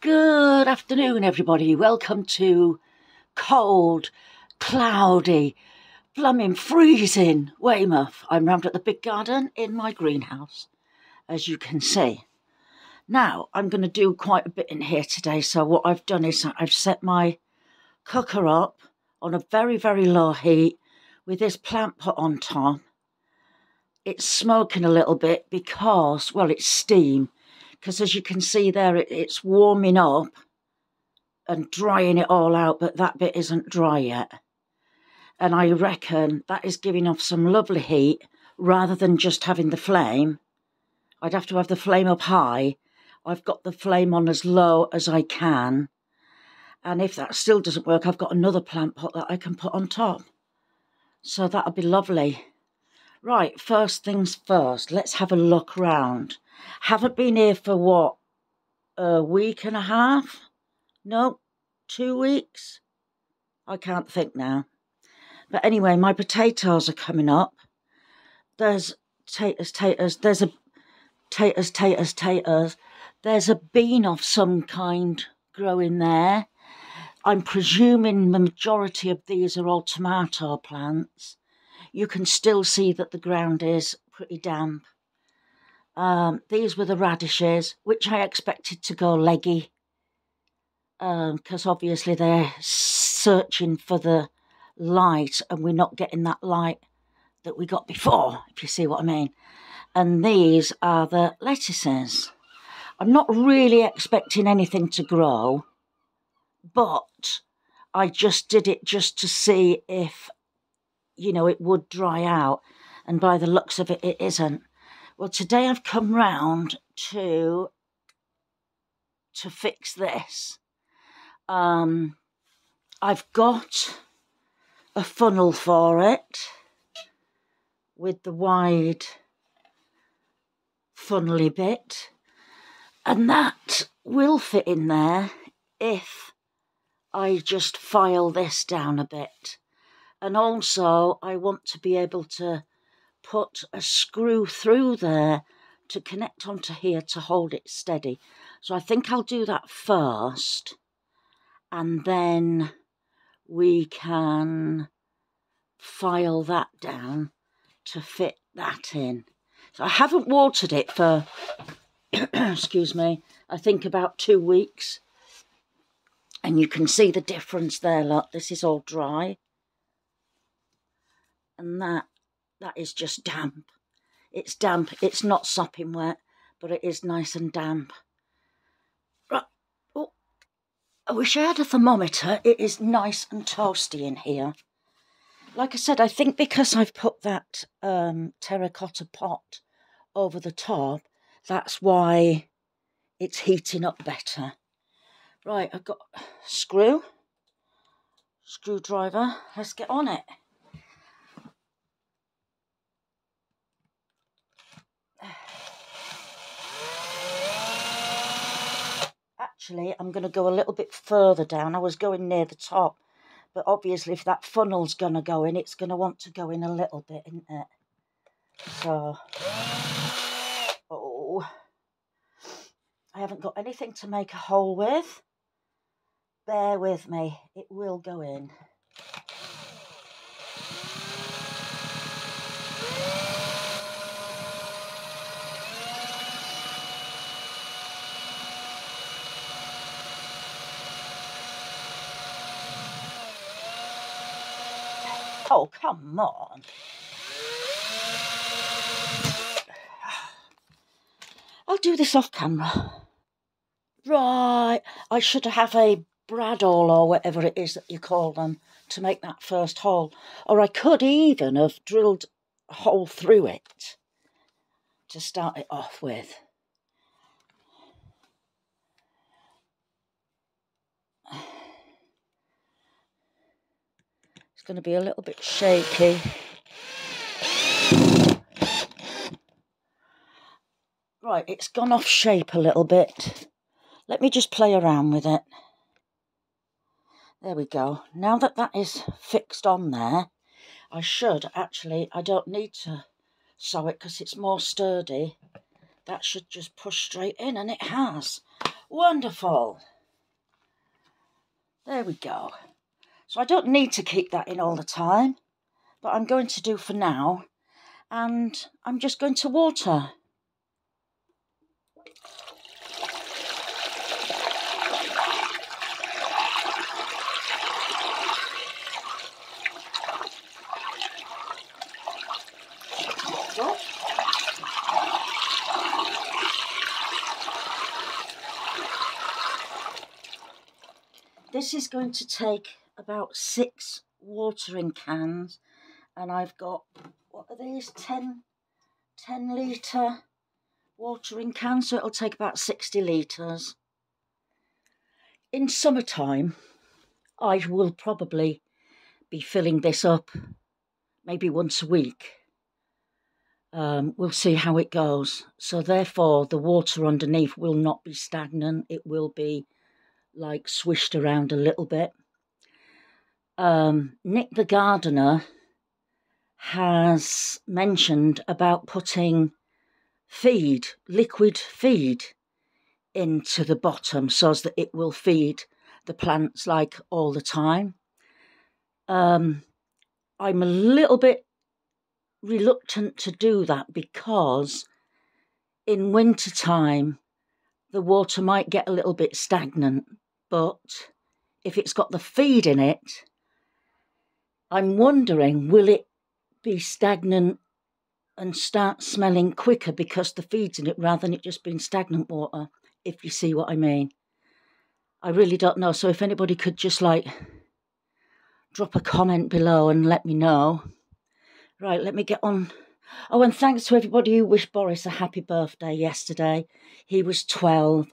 Good afternoon, everybody. Welcome to cold, cloudy, blooming freezing Weymouth. I'm round at the big garden in my greenhouse, as you can see. Now, I'm going to do quite a bit in here today. So what I've done is I've set my cooker up on a very, very low heat with this plant pot on top. It's smoking a little bit because, well, it's steam. Because as you can see there, it's warming up and drying it all out, but that bit isn't dry yet. And I reckon that is giving off some lovely heat rather than just having the flame. I'd have to have the flame up high. I've got the flame on as low as I can. And if that still doesn't work, I've got another plant pot that I can put on top. So that'll be lovely. Right, first things first, let's have a look round. Haven't been here for what, a week and a half? No, 2 weeks? I can't think now. But anyway, my potatoes are coming up. There's taters. There's a taters. There's a bean of some kind growing there. I'm presuming the majority of these are all tomato plants. You can still see that the ground is pretty damp. These were the radishes, which I expected to go leggy, because obviously they're searching for the light and we're not getting that light that we got before, if you see what I mean. And these are the lettuces. I'm not really expecting anything to grow, but I just did it just to see if, you know, it would dry out. And by the looks of it, it isn't. Well, today I've come round to fix this. I've got a funnel for it with the wide funnely bit, and that will fit in there if I just file this down a bit. And also I want to be able to put a screw through there to connect onto here to hold it steady. So I think I'll do that first, and then we can file that down to fit that in. So I haven't watered it for, excuse me, I think about 2 weeks. And you can see the difference there, look, this is all dry. And that is just damp. It's damp, it's not sopping wet, but it is nice and damp. Right. Oh, I wish I had a thermometer. It is nice and toasty in here. Like I said, I think because I've put that terracotta pot over the top, that's why it's heating up better. Right, I've got a screwdriver. Let's get on it. Actually, I'm going to go a little bit further down. I was going near the top, but obviously if that funnel's going to go in, it's going to want to go in a little bit, isn't it? So, oh, I haven't got anything to make a hole with. Bear with me, it will go in. Oh, come on. I'll do this off camera. Right, I should have a bradawl or whatever it is that you call them to make that first hole. Or I could even have drilled a hole through it to start it off with. It's going to be a little bit shaky. Right, it's gone off shape a little bit. Let me just play around with it. There we go. Now that that is fixed on there, I don't need to sew it because it's more sturdy. That should just push straight in, and it has. Wonderful. There we go. So I don't need to keep that in all the time, but I'm going to do for now. And I'm just going to water. This is going to take about 6 watering cans, and I've got, what are these, 10 litre watering cans, so it'll take about 60 litres. In summertime, I will probably be filling this up maybe once a week. We'll see how it goes. So therefore, the water underneath will not be stagnant. It will be like swished around a little bit. Nick the gardener has mentioned about putting feed, liquid feed, into the bottom so that it will feed the plants like all the time. I'm a little bit reluctant to do that because in winter time the water might get a little bit stagnant, but if it's got the feed in it, I'm wondering, will it be stagnant and start smelling quicker because the feed's in it rather than it just being stagnant water, if you see what I mean. I really don't know. So if anybody could just like drop a comment below and let me know. Right, let me get on. Oh, and thanks to everybody who wished Boris a happy birthday yesterday. He was 12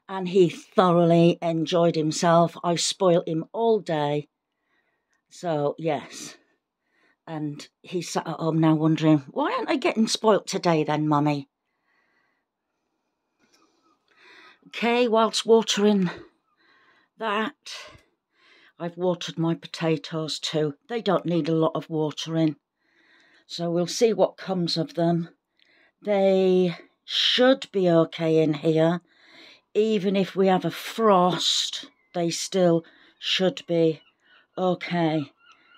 and he thoroughly enjoyed himself. I spoilt him all day. So, yes. And he sat at home now wondering, why aren't I getting spoilt today then, Mummy? Okay, whilst watering that, I've watered my potatoes too. They don't need a lot of watering. So we'll see what comes of them. They should be okay in here. Even if we have a frost, they still should be okay.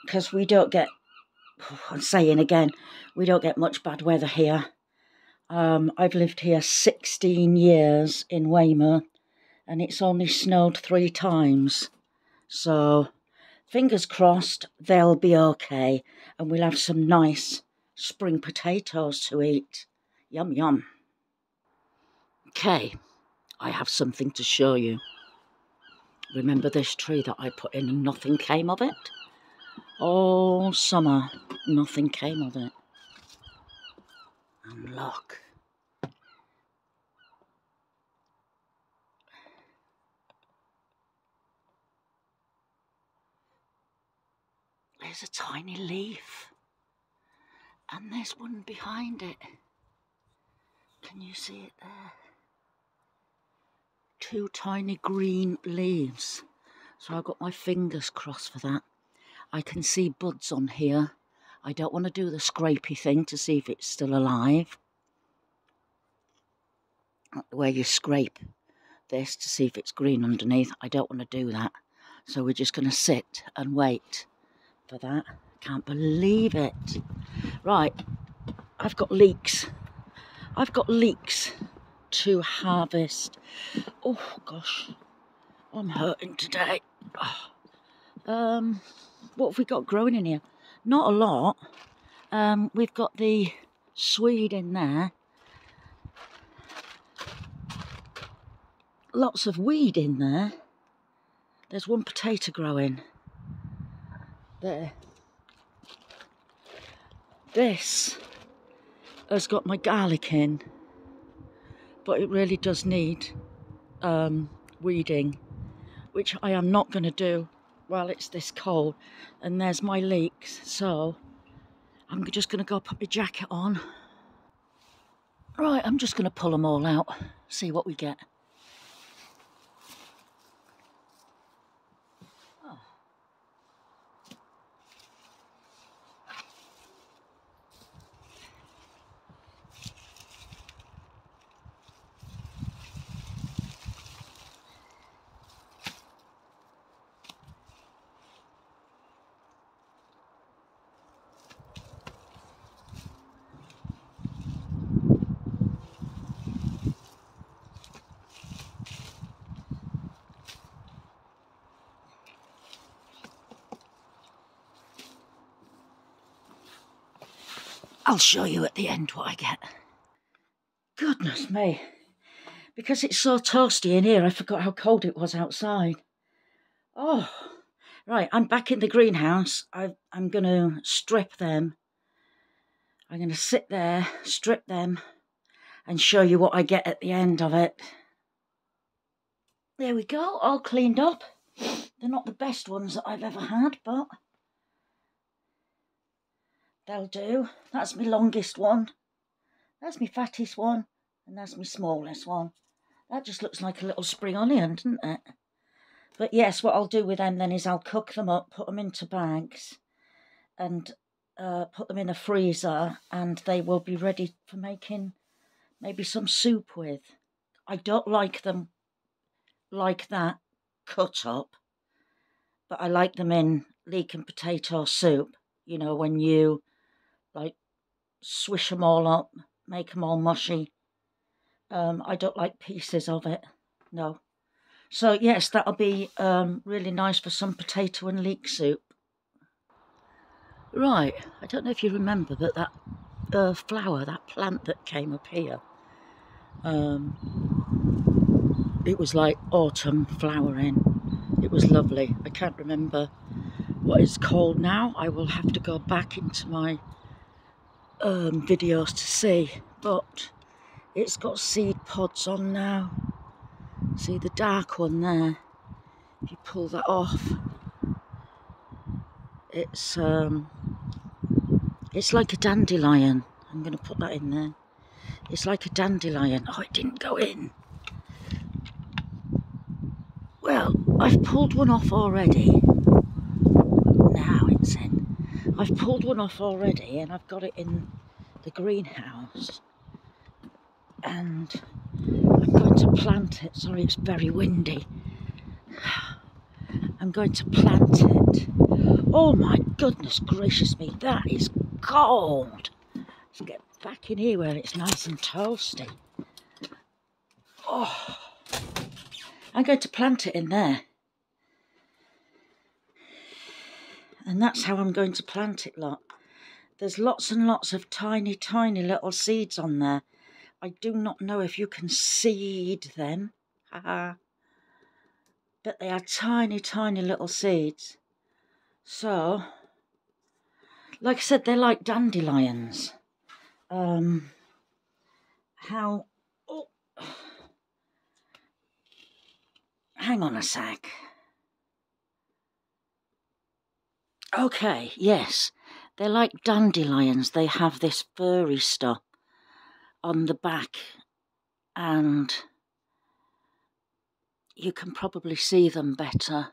Because we don't get, I'm saying again, we don't get much bad weather here. I've lived here 16 years in Weymouth and it's only snowed 3 times. So fingers crossed they'll be okay and we'll have some nice spring potatoes to eat. Yum, yum. Okay, I have something to show you. Remember this tree that I put in and nothing came of it? All summer, nothing came of it. And look. There's a tiny leaf. And there's one behind it. Can you see it there? 2 tiny green leaves. So I've got my fingers crossed for that. I can see buds on here. I don't want to do the scrapey thing to see if it's still alive. Where you scrape this to see if it's green underneath. I don't want to do that. So we're just going to sit and wait for that. Can't believe it. Right, I've got leeks. I've got leeks to harvest. Oh gosh, I'm hurting today. What have we got growing in here? Not a lot. We've got the swede in there. Lots of weed in there. There's one potato growing. There. This has got my garlic in, but it really does need weeding, which I am not going to do while it's this cold. And there's my leeks, so I'm just going to go put my jacket on. Right, I'm just going to pull them all out, see what we get. Oh. I'll show you at the end what I get. Goodness me. Because it's so toasty in here, I forgot how cold it was outside. Oh, right, I'm back in the greenhouse. I'm going to strip them. I'm going to sit there, strip them, and show you what I get at the end of it. There we go, all cleaned up. They're not the best ones that I've ever had, but they'll do. That's my longest one. That's my fattest one. And that's my smallest one. That just looks like a little spring onion, doesn't it? But yes, what I'll do with them then is I'll cook them up, put them into bags, and put them in a freezer, and they will be ready for making maybe some soup with. I don't like them like that, cut up, but I like them in leek and potato soup. You know, when you like swish them all up, make them all mushy. I don't like pieces of it, no. So yes, that'll be really nice for some potato and leek soup. Right, I don't know if you remember, but that flower, that plant that came up here, it was like autumn flowering. It was lovely. I can't remember what it's called now. I will have to go back into my videos to see, but it's got seed pods on now. See the dark one there? If you pull that off, it's like a dandelion. I'm going to put that in there. It's like a dandelion. Oh, it didn't go in. Well, I've pulled one off already. Now it's in. I've pulled one off already and I've got it in the greenhouse. And I'm going to plant it. Sorry, it's very windy. I'm going to plant it. Oh my goodness gracious me, that is cold. Let's get back in here where it's nice and toasty. Oh, I'm going to plant it in there. And that's how I'm going to plant it, lot. There's lots and lots of tiny, tiny little seeds on there. I do not know if you can seed them. Haha. But they are tiny, tiny little seeds. So, like I said, they're like dandelions. Oh, hang on a sec. Okay, yes, they're like dandelions. They have this furry stuff on the back, and you can probably see them better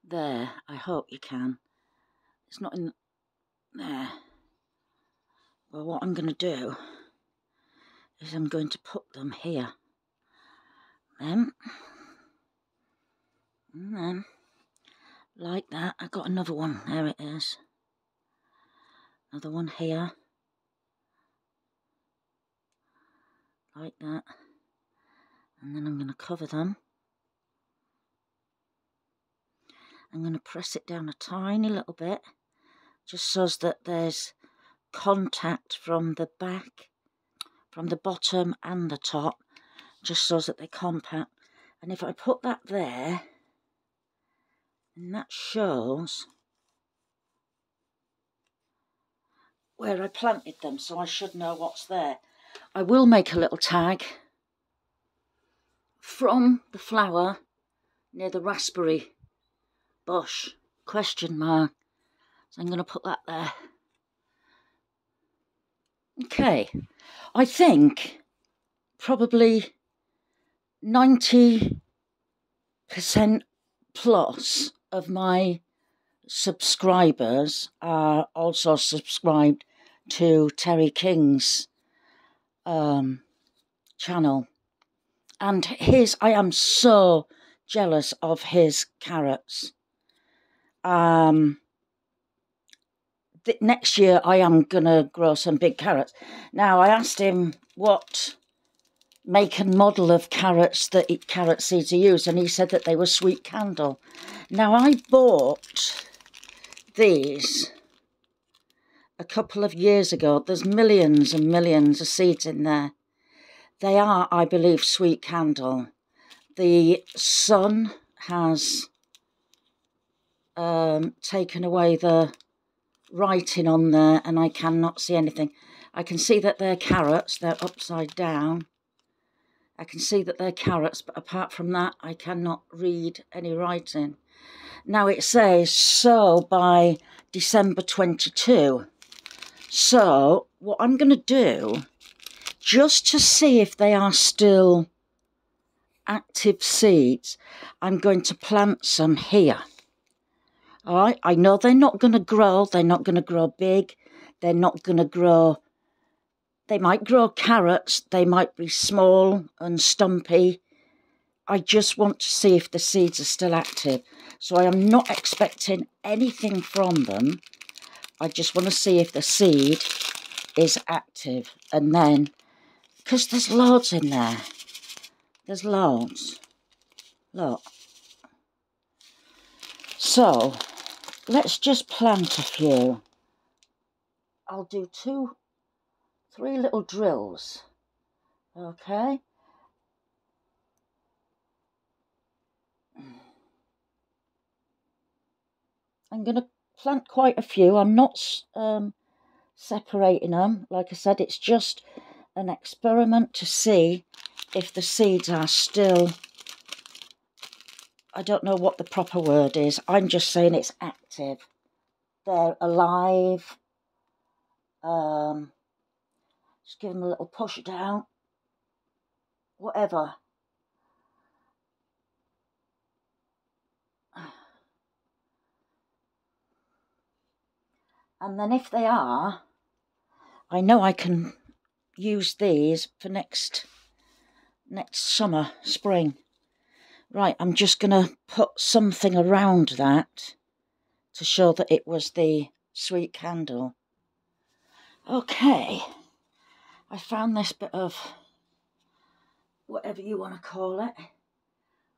there. I hope you can. It's not in there. Well, what I'm going to do is I'm going to put them here. Then, and then, like that. I got another one. There it is. Another one here. Like that. And then I'm going to cover them. I'm going to press it down a tiny little bit, just so that there's contact from the back, from the bottom and the top, just so that they're compact. And if I put that there, and that shows where I planted them, so I should know what's there. I will make a little tag from the flower near the raspberry bush, question mark. So I'm going to put that there. Okay, I think probably 90% plus of my subscribers are also subscribed to Terry King's channel. And I am so jealous of his carrots. Next year I am going to grow some big carrots. Now, I asked him what make and model of carrot seeds he used, and he said that they were sweet candle. Now, I bought these a couple of years ago. There's millions and millions of seeds in there. They are, I believe, sweet candle. The sun has taken away the writing on there and I cannot see anything. I can see that they're carrots, they're upside down. I can see that they're carrots, but apart from that, I cannot read any writing. Now it says sow by December 22. So what I'm going to do, just to see if they are still active seeds, I'm going to plant some here. All right, I know they're not going to grow. They're not going to grow big. They're not going to grow. They might grow carrots. They might be small and stumpy. I just want to see if the seeds are still active. So I am not expecting anything from them. I just want to see if the seed is active. And then, because there's loads in there. There's loads. Look. So, let's just plant a few. I'll do 3 little drills. Okay. I'm going to plant quite a few. I'm not separating them. Like I said, it's just an experiment to see if the seeds are still... I don't know what the proper word is. I'm just saying it's active. They're alive. Just give them a little push down. Whatever. And then if they are, I know I can use these for next summer, spring. Right, I'm just going to put something around that to show that it was the sweet candle. Okay, I found this bit of whatever you want to call it.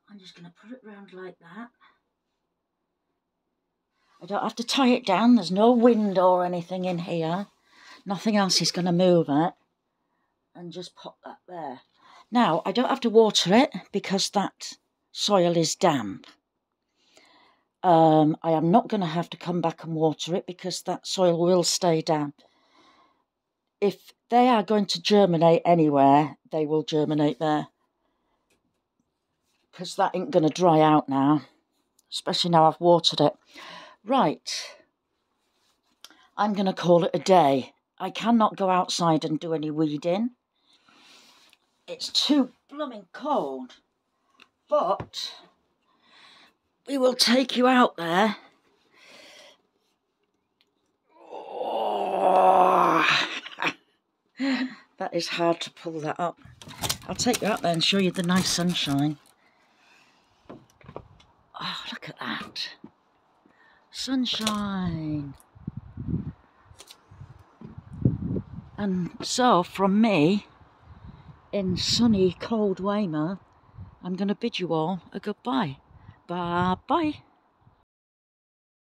I'm just going to put it round like that. I don't have to tie it down. There's no wind or anything in here. Nothing else is going to move it. And just pop that there. Now, I don't have to water it because that soil is damp. I am not going to have to come back and water it because that soil will stay damp. If they are going to germinate anywhere, they will germinate there. Because that ain't going to dry out now. Especially now I've watered it. Right. I'm going to call it a day. I cannot go outside and do any weeding. It's too blooming cold. But we will take you out there. Oh, that is hard to pull that up. I'll take you out there and show you the nice sunshine. Oh, look at that. Sunshine. And so, from me, in sunny, cold Weymouth, I'm going to bid you all a goodbye. Bye-bye.